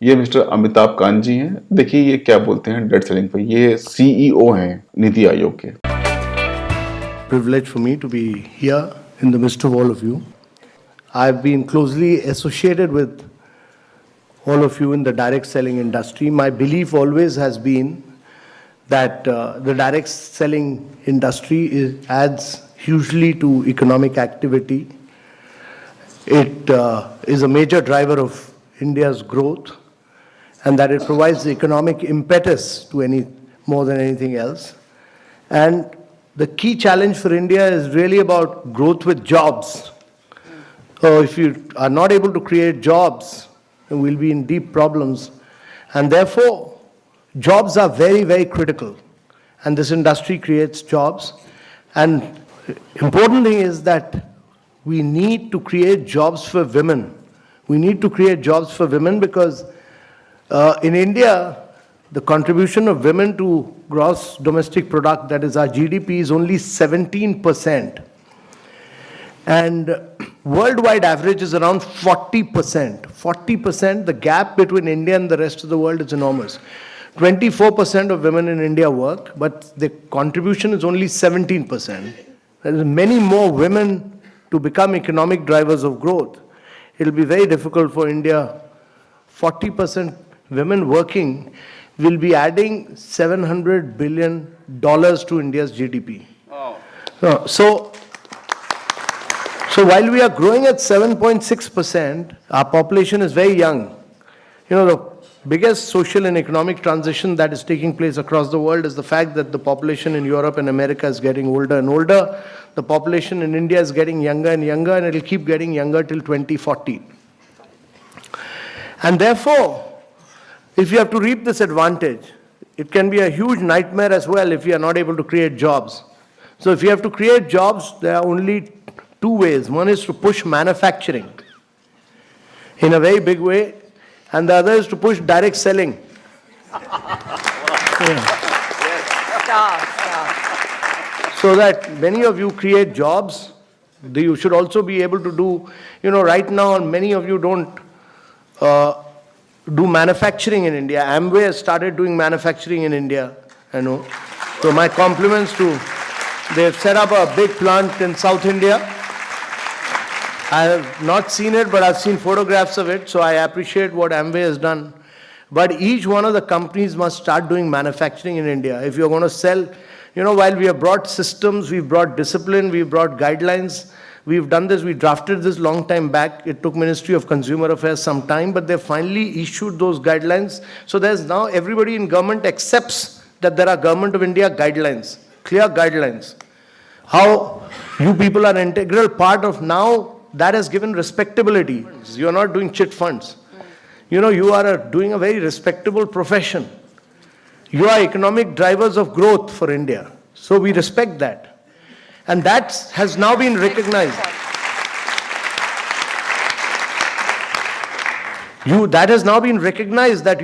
ये मिस्टर अमिताभ कांत जी हैं। देखिए ये क्या बोलते हैं डेट सेलिंग पे। ये सीईओ हैं नीति आयोग के। Privilege for me to be here in the midst of all of you. I've been closely associated with all of you in the direct selling industry. My belief always has been that the direct selling industry adds hugely to economic activity. It is a major driver of India's growth, and that it provides the economic impetus to more than anything else. And the key challenge for India is really about growth with jobs. So if you are not able to create jobs, then we'll be in deep problems. And therefore, jobs are very, very critical. And this industry creates jobs. And important thing is that we need to create jobs for women. We need to create jobs for women because in India, the contribution of women to gross domestic product, that is our GDP, is only 17%. And worldwide average is around 40%. 40%, the gap between India and the rest of the world is enormous. 24% of women in India work, but the contribution is only 17%. There are many more women to become economic drivers of growth. It will be very difficult for India. 40% women working will be adding $700 billion to India's GDP. Oh. So while we are growing at 7.6%, our population is very young. You know, the biggest social and economic transition that is taking place across the world is the fact that the population in Europe and America is getting older and older. The population in India is getting younger and younger, and it will keep getting younger till 2040. And therefore, if you have to reap this advantage, it can be a huge nightmare as well if you are not able to create jobs. So if you have to create jobs, there are only two ways. One is to push manufacturing in a very big way, and the other is to push direct selling. So that many of you create jobs, you should also be able to do, right now many of you don't do manufacturing in India. Amway has started doing manufacturing in India, I know. So my compliments to, they've set up a big plant in South India. I have not seen it, but I've seen photographs of it, so I appreciate what Amway has done. But each one of the companies must start doing manufacturing in India. If you're going to sell, while we have brought systems, we've brought discipline, we've brought guidelines, we've done this, we drafted this long time back. It took Ministry of Consumer Affairs some time, but they finally issued those guidelines. So there's now everybody in government accepts that there are Government of India guidelines, clear guidelines. How you people are an integral part of now, that has given respectability. You're not doing chit funds. You are doing a very respectable profession. You are economic drivers of growth for India. So we respect that. And that has now been recognized. That has now been recognized that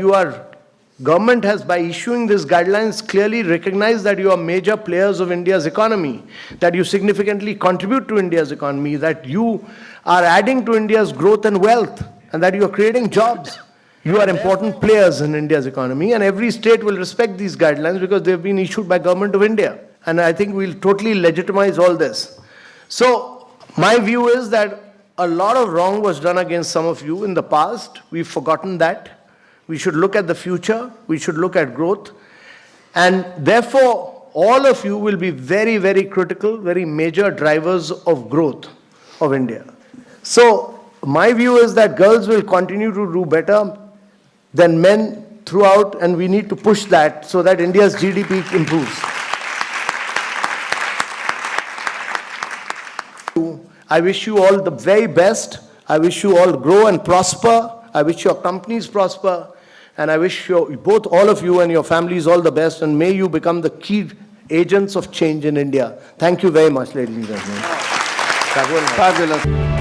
government has, by issuing these guidelines, clearly recognized that you are major players of India's economy, that you significantly contribute to India's economy, that you are adding to India's growth and wealth, and that you are creating jobs. You are important players in India's economy, and every state will respect these guidelines because they've been issued by Government of India. And I think we'll totally legitimize all this. So my view is that a lot of wrong was done against some of you in the past. We've forgotten that. We should look at the future. We should look at growth. And therefore, all of you will be very, very critical, very major drivers of growth of India. So my view is that girls will continue to do better than men throughout, and we need to push that so that India's GDP improves. I wish you all the very best. I wish you all grow and prosper. I wish your companies prosper. And I wish all of you and your families all the best. And may you become the key agents of change in India. Thank you very much, ladies and gentlemen. Fabulous.